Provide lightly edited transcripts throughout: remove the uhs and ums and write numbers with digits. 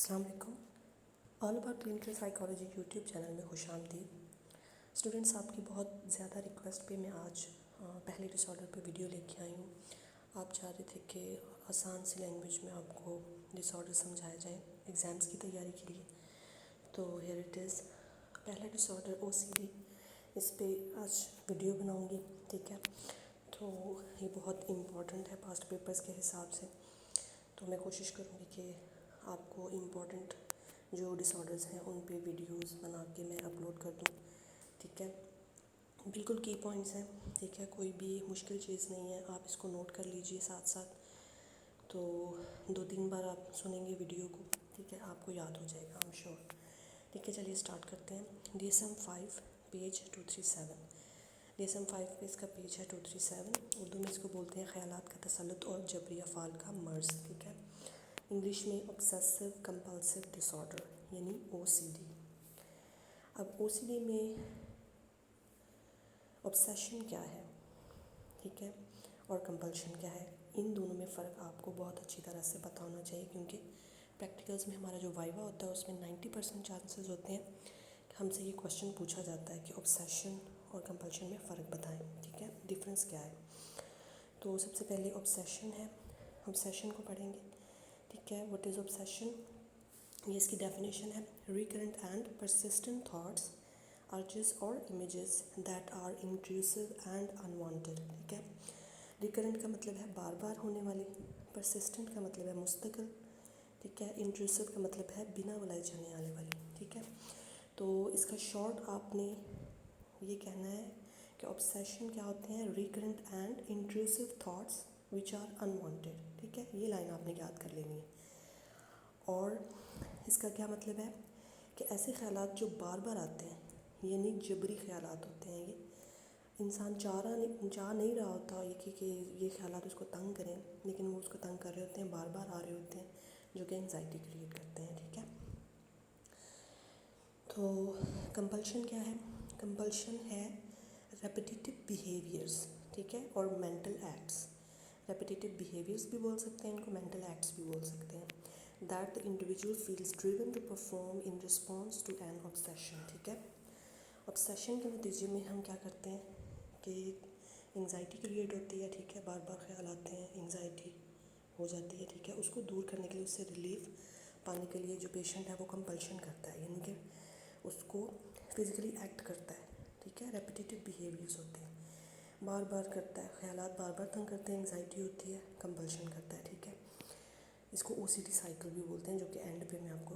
अस्सलाम वालेकुम। All about clinical psychology YouTube channel में खुशामदीद। स्टूडेंट्स, आपकी बहुत ज़्यादा रिक्वेस्ट पे मैं आज पहले डिसऑर्डर पे वीडियो लेके आई हूँ। आप चाह रहे थे कि आसान सी लैंग्वेज में आपको डिसऑर्डर समझाया जाए एग्ज़ाम्स की तैयारी के लिए, तो हियर इट इज़। पहला डिसऑर्डर OCD, इस पे आज वीडियो बनाऊँगी, ठीक है। तो ये बहुत इम्पॉर्टेंट है पास्ट पेपर्स के हिसाब से, तो मैं कोशिश करूँगी कि आपको इम्पोर्टेंट जो डिसऑर्डर्स हैं उन पे वीडियोस बना के मैं अपलोड कर दूँ, ठीक है। बिल्कुल की पॉइंट्स हैं, ठीक है, कोई भी मुश्किल चीज़ नहीं है, आप इसको नोट कर लीजिए साथ साथ। तो 2-3 बार आप सुनेंगे वीडियो को, ठीक है, आपको याद हो जाएगा, आई एम श्योर। ठीक है, चलिए स्टार्ट करते हैं। DSM-5 page 237। DSM-5 पे इसका पेज है 237। उर्दू में इसको बोलते हैं ख्यालात का तसल्लुत और जबरी अफ़ाल का मर्ज़, ठीक है। इंग्लिश में ऑब्सेसिव कंपल्सिव डिसऑर्डर यानी OCD। अब OCD में ऑब्सेशन क्या है, ठीक है, और कंपल्शन क्या है, इन दोनों में फ़र्क आपको बहुत अच्छी तरह से पता होना चाहिए, क्योंकि प्रैक्टिकल्स में हमारा जो वाइवा होता है उसमें 90% चांसेस होते हैं कि हमसे ये क्वेश्चन पूछा जाता है कि ऑब्सेशन और कंपल्शन में फ़र्क बताएं, ठीक है, डिफरेंस क्या है। तो सबसे पहले ऑब्सेशन है, ऑब्सेशन को पढ़ेंगे, ठीक है। व्हाट इज़ ऑब्सेशन, ये इसकी डेफिनेशन है। Recurrent and persistent thoughts, urges और images that are intrusive and unwanted, ठीक है। रिकरेंट का मतलब है बार बार होने वाली, परसिस्टेंट का मतलब है मुस्तकिल, ठीक है, इंट्रूसिव का मतलब है बिना बुलाए जाने आने वाली, ठीक है। तो इसका शॉर्ट आपने ये कहना है कि ऑब्सेशन क्या होते हैं, recurrent and intrusive thoughts which are unwanted, ठीक है, ये लाइन आपने याद कर लेनी है। और इसका क्या मतलब है कि ऐसे ख्यालात जो बार बार आते हैं, यानी जबरी ख्यालात होते हैं, ये इंसान चाह नहीं रहा होता कि ये ख्यालात उसको तंग करें, लेकिन वो उसको तंग कर रहे होते हैं, बार बार आ रहे होते हैं, जो कि एंजाइटी क्रिएट करते हैं, ठीक है। तो कंपल्शन क्या है, कंपल्शन है रेपिटेटिव बिहेवियर्स, ठीक है, और मेंटल एक्ट्स। रेपिटेटिव बिहेवियर्स भी बोल सकते हैं इनको, मेंटल एक्ट्स भी बोल सकते हैं, that the individual feels driven to perform in response to an obsession, ठीक है। ऑब्सेशन के नतीजे में हम क्या करते हैं कि एंजाइटी क्रिएट होती है, ठीक है, बार बार ख्याल आते हैं, एंजाइटी हो जाती है, ठीक है। उसको दूर करने के लिए, उससे रिलीफ पाने के लिए जो पेशेंट है वो कंपल्शन करता है, यानी कि उसको फिज़िकली एक्ट करता है, ठीक है। रेपिटेटिव बिहेवियर्स होते हैं, बार बार करता है, ख्यालात बार बार तंग करते हैं, एंजाइटी होती है, कंपल्शन करता है, ठीक है। इसको OCD साइकिल भी बोलते हैं, जो कि एंड पे मैं आपको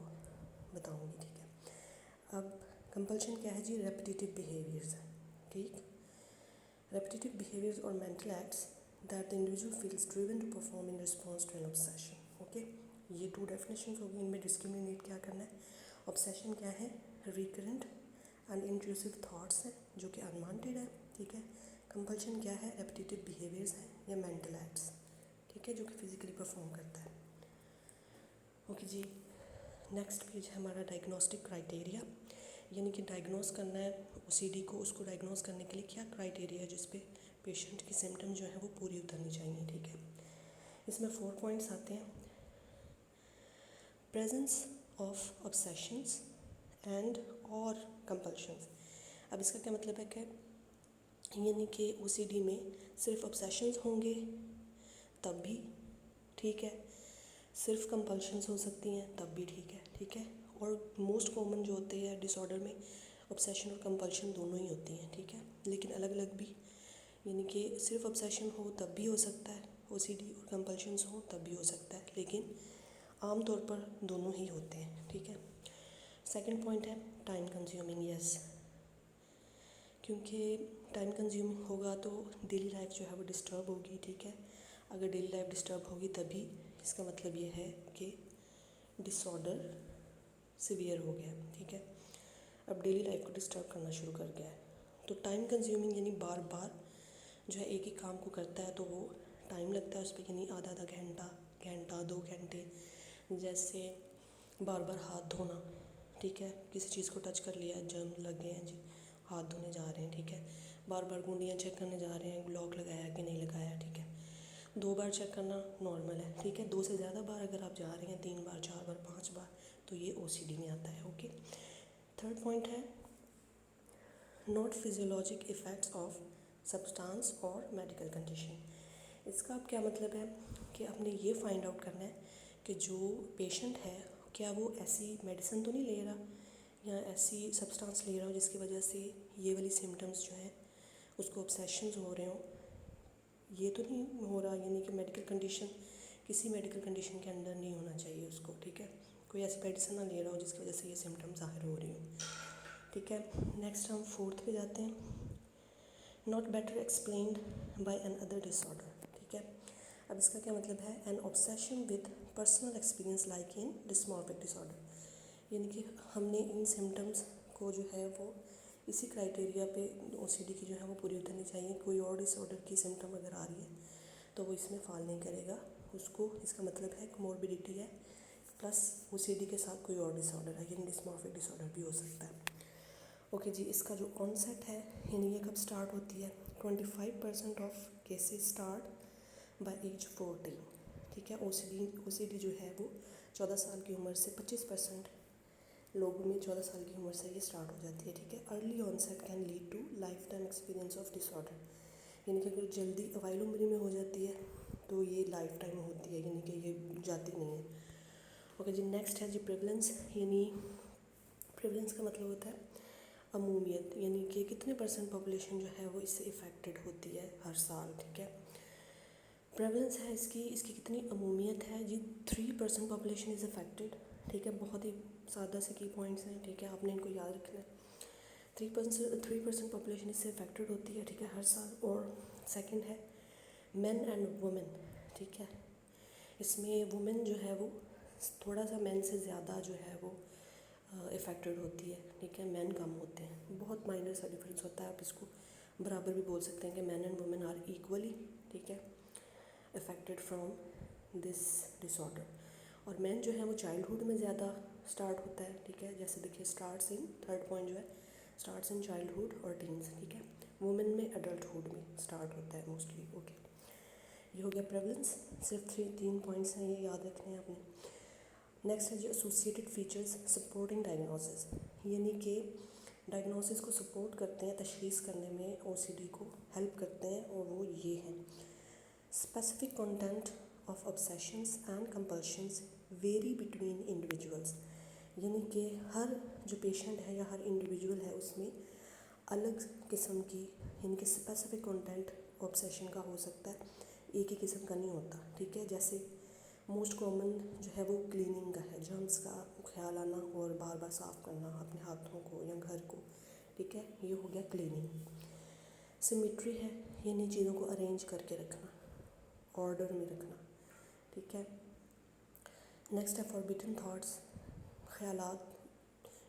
बताऊंगी, ठीक है। अब कंपल्शन क्या है जी, रेपिटेटिव बिहेवियर्स है, ठीक। रेपिटेटिव बिहेवियर्स और mental acts that the individual feels driven to perform in response to an obsession, okay. ये 2 डेफिनेशंस होगी, इनमें डिस्क्रिमिनेट क्या करना है। ऑब्सेशन क्या है, रिकरेंट एंड इंट्रूसिव थॉट्स हैं जो कि अनवांटेड है, ठीक है। कंपल्शन क्या है, रेपिटेटिव बिहेवियर्स हैं या मेंटल एक्ट्स, ठीक है, जो कि फिजिकली परफॉर्म करता है, ओके जी। नेक्स्ट पेज है हमारा डायग्नोस्टिक क्राइटेरिया, यानी कि डायग्नोस करना है OCD को, उसको डायग्नोस करने के लिए क्या क्राइटेरिया है जिस पे पेशेंट की सिम्टम जो है वो पूरी उतरनी चाहिए, ठीक है। इसमें 4 पॉइंट्स आते हैं। प्रेजेंस ऑफ ऑब्सेशंस एंड और कंपल्शंस। अब इसका क्या मतलब है कि यानी कि OCD में सिर्फ ऑब्सेशंस होंगे तब भी ठीक है, सिर्फ कंपल्शंस हो सकती हैं तब भी ठीक है, ठीक है। और मोस्ट कॉमन जो होते हैं डिसऑर्डर में ऑब्सेशन और कंपल्शन दोनों ही होती हैं, ठीक है, लेकिन अलग अलग भी, यानी कि सिर्फ ऑब्सेशन हो तब भी हो सकता है OCD, और कंपल्शंस हो तब भी हो सकता है, लेकिन आम तौर पर दोनों ही होते हैं, ठीक है। सेकंड पॉइंट है टाइम कंज्यूमिंग, यस, क्योंकि टाइम कंज्यूमिंग होगा तो डेली लाइफ जो है वो डिस्टर्ब होगी, ठीक है। अगर डेली लाइफ डिस्टर्ब होगी तभी इसका मतलब ये है कि डिसऑर्डर सीवियर हो गया, ठीक है। अब डेली लाइफ को डिस्टर्ब करना शुरू कर गया है, तो टाइम कंज्यूमिंग यानी बार बार जो है एक ही काम को करता है तो वो टाइम लगता है उस पर, यानी आधा आधा घंटा, घंटा 2 घंटे। जैसे बार बार हाथ धोना, ठीक है, किसी चीज़ को टच कर लिया, जर्म लग गए हैं जी, हाथ धोने जा रहे हैं, ठीक है। बार बार गुंडियाँ चेक करने जा रहे हैं, लॉक लगाया कि नहीं लगाया, ठीक है। 2 बार चेक करना नॉर्मल है, ठीक है। 2 से ज़्यादा बार अगर आप जा रहे हैं, 3 बार, 4 बार, 5 बार, तो ये OCD में आता है। ओके, थर्ड पॉइंट है not physiologic effects of substance और मेडिकल कंडीशन। इसका अब क्या मतलब है कि आपने ये फाइंड आउट करना है कि जो पेशेंट है क्या वो ऐसी मेडिसिन तो नहीं ले रहा या ऐसी सब्सटेंस ले रहा हो जिसकी वजह से ये वाली सिम्टम्स जो हैं उसको ऑब्सेशंस हो रहे हो। ये तो नहीं हो रहा, यानी कि मेडिकल कंडीशन किसी मेडिकल कंडीशन के अंदर नहीं होना चाहिए उसको, ठीक है। कोई ऐसी मेडिसिन ना ले रहा हो जिसकी वजह से ये सिम्टम्स ज़ाहिर हो रही हो, ठीक है। नेक्स्ट हम फोर्थ पे जाते हैं, not better explained by another disorder, ठीक है। अब इसका क्या मतलब है, an obsession with personal experience like in dysmorphic disorder, यानी कि हमने इन सिम्टम्स को जो है वो इसी क्राइटेरिया पे OCD की जो है वो पूरी उतरनी चाहिए। कोई और डिसऑर्डर की सिम्टम अगर आ रही है तो वो इसमें फॉल नहीं करेगा उसको। इसका मतलब है कोमोर्बिडिटी है प्लस OCD के साथ कोई और डिसऑर्डर है, यानी डिस्मॉर्फिक डिसऑर्डर भी हो सकता है। ओके जी, इसका जो ऑनसेट है यानी ये कब स्टार्ट होती है, 25% of cases start by age 14, ठीक है। OCD जो है वो 14 साल की उम्र से 25% लोगों में 14 साल की उम्र से ये स्टार्ट हो जाती है, ठीक है। Early onset can lead to lifetime experience of disorder, यानी कि अगर जल्दी अवाइल उम्र में हो जाती है तो ये लाइफ टाइम होती है, यानी कि ये जाती नहीं है। ओके जी, नेक्स्ट है जी प्रेवलेंस, यानी प्रेवलेंस का मतलब होता है अमूमियत, यानी कि कितने % पॉपुलेशन जो है वो इससे इफ़ेक्टेड होती है हर साल, ठीक है। प्रेवलेंस है इसकी कितनी अमूमियत है जी, 3% पॉपुलेशन इज़ अफेक्टेड, ठीक है। बहुत ही सादा से की पॉइंट्स हैं, ठीक है, आपने इनको याद रखना है। 3% पॉपुलेशन इससे अफेक्टेड होती है, ठीक है, हर साल। और सेकंड है मेन एंड वुमेन, ठीक है। इसमें वुमेन जो है वो थोड़ा सा मेन से ज़्यादा जो है वो इफ़ेक्टेड होती है, ठीक है। मेन कम होते हैं, बहुत माइनर सा डिफरेंस होता है। आप इसको बराबर भी बोल सकते हैं कि men and women are equally, ठीक है, अफेक्टेड फ्रॉम दिस डिसऑर्डर। और मेन जो है वो चाइल्डहुड में ज़्यादा स्टार्ट होता है, ठीक है। जैसे देखिए स्टार्ट्स इन, थर्ड पॉइंट जो है स्टार्ट्स इन चाइल्डहुड और टीन्स, ठीक है। वुमेन में एडल्टहुड में स्टार्ट होता है मोस्टली। ओके, ये हो गया प्रेवलेंस। सिर्फ 3 पॉइंट्स हैं, ये याद रखने हैं आपने। नेक्स्ट है जो एसोसिएटेड फीचर्स सपोर्टिंग डायग्नोसिस, यानी कि डायग्नोसिस को सपोर्ट करते हैं, तशखीस करने में OCD को हेल्प करते हैं, और वो ये हैं specific content of obsessions and compulsions very between individuals, यानी कि हर जो पेशेंट है या हर इंडिविजुअल है उसमें अलग किस्म की, यानी कि स्पेसिफिक कंटेंट ऑब्सेशन का हो सकता है, एक ही किस्म का नहीं होता, ठीक है। जैसे मोस्ट कॉमन जो है वो क्लीनिंग का है, जर्म्स का ख्याल आना और बार बार साफ़ करना अपने हाथों को या घर को, ठीक है, ये हो गया क्लीनिंग। सिमेट्री है, यानी चीज़ों को अरेंज करके रखना, ऑर्डर में रखना, ठीक है। नेक्स्ट है फॉरबिडन थॉट्स, ख्यालात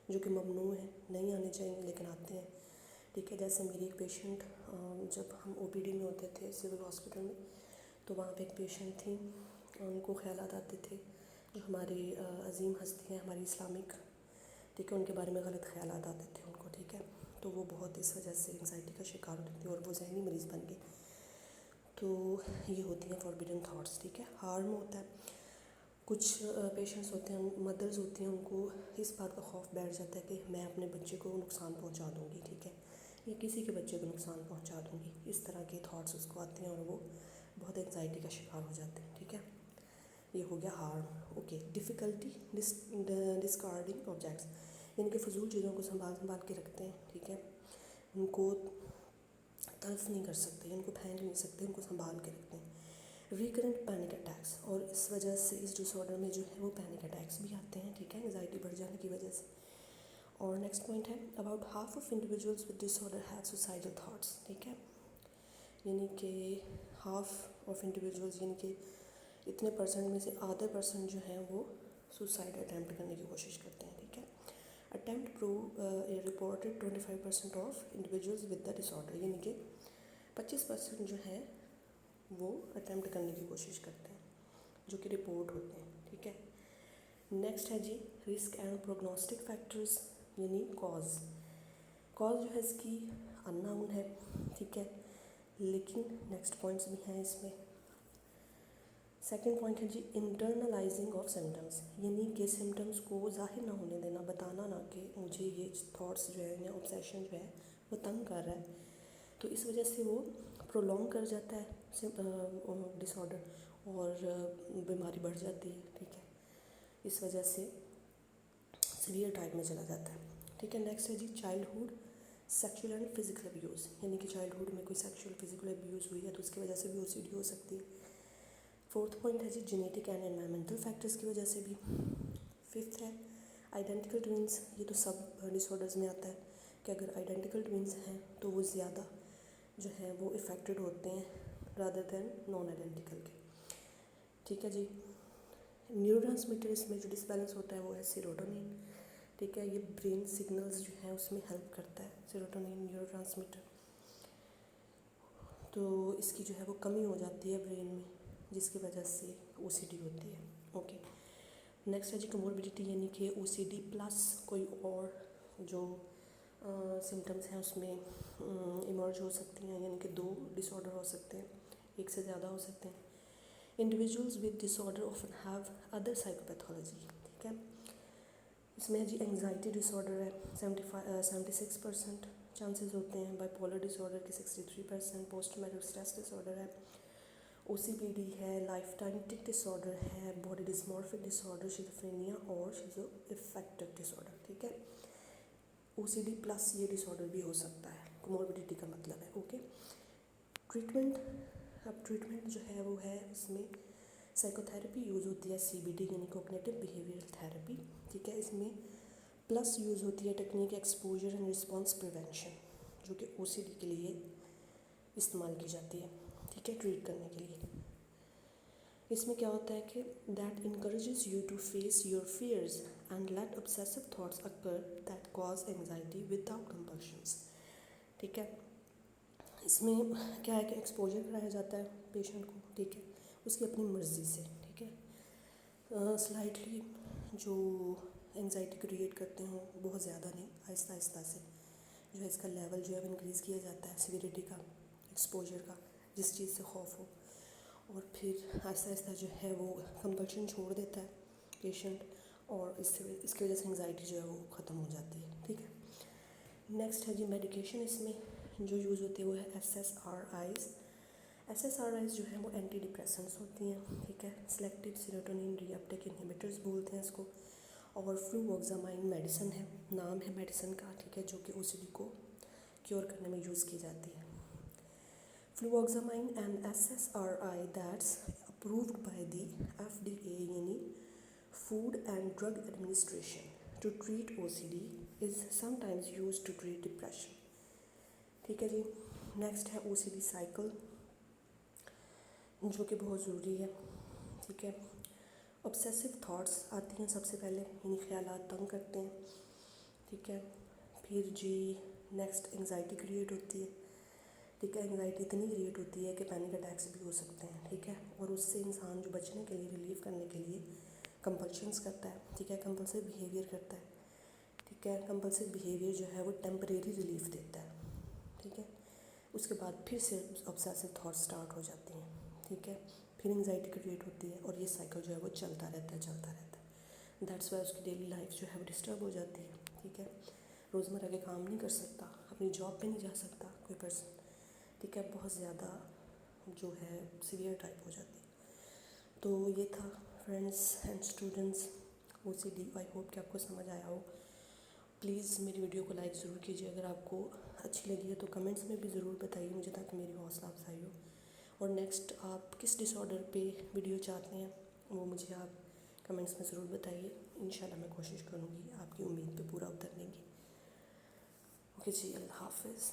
जो कि ममनू हैं, नहीं आने चाहिए लेकिन आते हैं, ठीक है। जैसे मेरी एक पेशेंट, जब हम OPD में होते थे सिविल हॉस्पिटल में, तो वहाँ पे एक पेशेंट थी, उनको ख्यालात आते थे जो हमारी अजीम हस्ती हैं हमारी इस्लामिक, ठीक है, उनके बारे में गलत ख्यालात आते थे उनको, ठीक है। तो वो बहुत इस वजह से एंग्जाइटी का शिकार होती थी और वो जहनी मरीज़ बन गई। तो ये होती हैं फॉरबिडन थॉट्स, ठीक है। हार्म होता है, कुछ पेशेंट्स होते हैं, मदर्स होती हैं, उनको इस बात का खौफ बैठ जाता है कि मैं अपने बच्चे को नुकसान पहुंचा दूंगी, ठीक है, या किसी के बच्चे को नुकसान पहुंचा दूंगी, इस तरह के थॉट्स उसको आते हैं और वो बहुत एंग्जाइटी का शिकार हो जाते हैं, ठीक है। ये हो गया harm. Okay, difficulty discarding objects, यानी कि फजूल चीज़ों को संभाल के रखते हैं, ठीक है, उनको तल्फ नहीं कर सकते, उनको फेंक नहीं सकते, उनको संभाल के रखते हैं। रिकरेंट पैनिक अटैक्स, और इस वजह से इस डिसऑर्डर में जो है वो पैनिक अटैक्स भी आते हैं, ठीक है, एंग्जाइटी बढ़ जाने की वजह से। और नेक्स्ट पॉइंट है about half of individuals with disorder have suicidal thoughts, ठीक है, यानी कि हाफ ऑफ इंडिविजुअल्स, यानी कि इतने % में से आधे % जो हैं वो सुसाइड अटैम्प्ट करने की कोशिश करते हैं, ठीक है। Attempt prove reported 25% of individuals with the disorder, यानी कि 25% जो है वो अटैम्प्ट करने की कोशिश करते हैं जो कि रिपोर्ट होते हैं, ठीक है। नेक्स्ट है जी रिस्क एंड प्रोग्नोस्टिक फैक्टर्स, यानी कॉज जो है इसकी अननोन है, ठीक है, लेकिन नेक्स्ट पॉइंट्स भी हैं इसमें। सेकंड पॉइंट है जी इंटरनलाइजिंग ऑफ सिम्टम्स, यानी कि सिम्टम्स को जाहिर ना होने देना, बताना ना कि मुझे ये थॉट्स जो है या ऑब्सेशन जो है वो तंग कर रहा है, तो इस वजह से वो प्रोलॉन्ग कर जाता है डिसऑर्डर और बीमारी बढ़ जाती है, ठीक है, इस वजह से सीवियर टाइप में चला जाता है, ठीक है। नेक्स्ट है जी childhood sexual and physical abuse, यानी कि चाइल्डहुड में कोई सेक्सुअल फिजिकल अब्यूज़ हुई है तो उसकी वजह से भी ओसीडी हो सकती है। फोर्थ पॉइंट है जी जेनेटिक एंड एनवायरमेंटल फैक्टर्स की वजह से भी। फिफ्थ है आइडेंटिकल ट्विंस, ये तो सब डिसऑर्डर्स में आता है कि अगर आइडेंटिकल ट्विंस हैं तो वो ज़्यादा जो है वो इफ़ेक्टेड होते हैं रादर देन नॉन आइडेंटिकल के, ठीक है जी। न्यूरोट्रांसमीटर इसमें जो डिसबैलेंस होता है वो है सेरोटोनिन, ठीक है, ये ब्रेन सिग्नल्स जो है उसमें हेल्प करता है सेरोटोनिन न्यूरोट्रांसमीटर, तो इसकी जो है वो कमी हो जाती है ब्रेन में जिसकी वजह से ओसीडी होती है, ओके। नेक्स्ट है जी कोमोर्बिडिटी, यानी कि ओसीडी प्लस कोई और जो सिम्टम्स हैं उसमें इमर्ज हो सकती हैं, यानी कि 2 डिसऑर्डर हो सकते हैं, एक से ज़्यादा हो सकते हैं। Individuals with disorder often have other psychopathology, ठीक है, इसमें है जी एंग्जाइटी डिसऑर्डर है 76% चांसेस होते हैं, बाइपोलर डिसऑर्डर के 63%, पोस्ट ट्रॉमेटिक स्ट्रेस डिसऑर्डर है, ओसीपीडी है, लाइफ टाइम टिक डिसऑर्डर है, बॉडी डिस्मॉर्फिक डिसऑर्डर, शिज़ोफ्रेनिया और शिज़ोअफेक्टिव डिसऑर्डर, ठीक है। ओसीडी प्लस ये डिसऑर्डर भी हो सकता है, कोमोर्बिडिटी का मतलब है, ओके। ट्रीटमेंट, अब ट्रीटमेंट जो है वो है इसमें साइकोथेरेपी यूज़ होती है, सीबीटी यानी कॉग्निटिव बिहेवियरल थेरेपी, ठीक है, इसमें प्लस यूज़ होती है technique exposure and response prevention, जो कि ओसीडी के लिए इस्तेमाल की जाती है, ठीक है, ट्रीट करने के लिए। इसमें क्या होता है कि that encourages you to face your fears and let obsessive thoughts occur that cause anxiety without compulsions, ठीक है। इसमें क्या है कि एक्सपोजर कराया जाता है पेशेंट को, ठीक है, उसकी अपनी मर्ज़ी से, ठीक है, स्लाइटली जो एंजाइटी क्रिएट करते हों, बहुत ज़्यादा नहीं, आहिस्ता आहिस्ता से जो है इसका लेवल जो है वो इंक्रीज़ किया जाता है सीवियरिटी का, एक्सपोजर का, जिस चीज़ से खौफ हो, और फिर आहिस्ता आहिस्ता जो है वो कंपल्शन छोड़ देता है पेशेंट, और इसकी वजह से एंजाइटी जो है वो ख़त्म हो जाती है, ठीक है। नेक्स्ट है जी मेडिकेशन, इसमें जो यूज़ होती है वो है SSRIs। SSRIs जो है वो एंटी डिप्रेसेंट्स होती हैं, ठीक है, सेलेक्टिव सेरोटोनिन रीअपटेक इनहिबिटर्स बोलते हैं इसको, और फ्लूवोक्सामाइन मेडिसिन है, नाम है मेडिसिन का, ठीक है, जो कि ओसीडी को क्योर करने में यूज़ की जाती है। Fluvoxamine and SSRI that's approved by the FDA यानी food and drug administration to treat OCD is sometimes used to treat depression, ठीक है जी। नेक्स्ट है OCD साइकिल, जो कि बहुत ज़रूरी है, ठीक है। ऑब्सेसिव थॉट्स आती हैं सबसे पहले, यानी ख्यालात तंग करते हैं, ठीक है। फिर जी नेक्स्ट एंजाइटी क्रिएट होती है, ठीक है, एंजाइटी इतनी क्रिएट होती है कि पैनिक अटैक्स भी हो सकते हैं, ठीक है, और उससे इंसान जो बचने के लिए, रिलीव करने के लिए कंपल्शंस करता है, ठीक है, कंपल्सिव बिहेवियर करता है, ठीक है। कंपल्सिव बिहेवियर जो है वो टेम्परेरी रिलीफ देता है, ठीक है, उसके बाद फिर से ऑब्सेसिव थॉट स्टार्ट हो जाती हैं, ठीक है, फिर एंजाइटी क्रिएट होती है, और ये साइकिल जो है वो चलता रहता है, दैट्स वाई उसकी डेली लाइफ जो है वो डिस्टर्ब हो जाती है, ठीक है, रोज़मर्रा के काम नहीं कर सकता, अपनी जॉब पे नहीं जा सकता कोई पर्सन, ठीक है, बहुत ज़्यादा जो है सीवियर टाइप हो जाती है। तो ये था friends and students OCD, I hope कि आपको समझ आया हो। प्लीज़ मेरी वीडियो को लाइक ज़रूर कीजिए, अगर आपको अच्छी लगी है तो कमेंट्स में भी ज़रूर बताइए मुझे, ताकि मेरी हौसला अफजाई हो। और नेक्स्ट आप किस डिसऑर्डर पे वीडियो चाहते हैं वो मुझे आप कमेंट्स में ज़रूर बताइए, इंशाल्लाह मैं कोशिश करूँगी आपकी उम्मीद पे पूरा उतरने की। ओके जी, अल्लाह हाफ़िज़।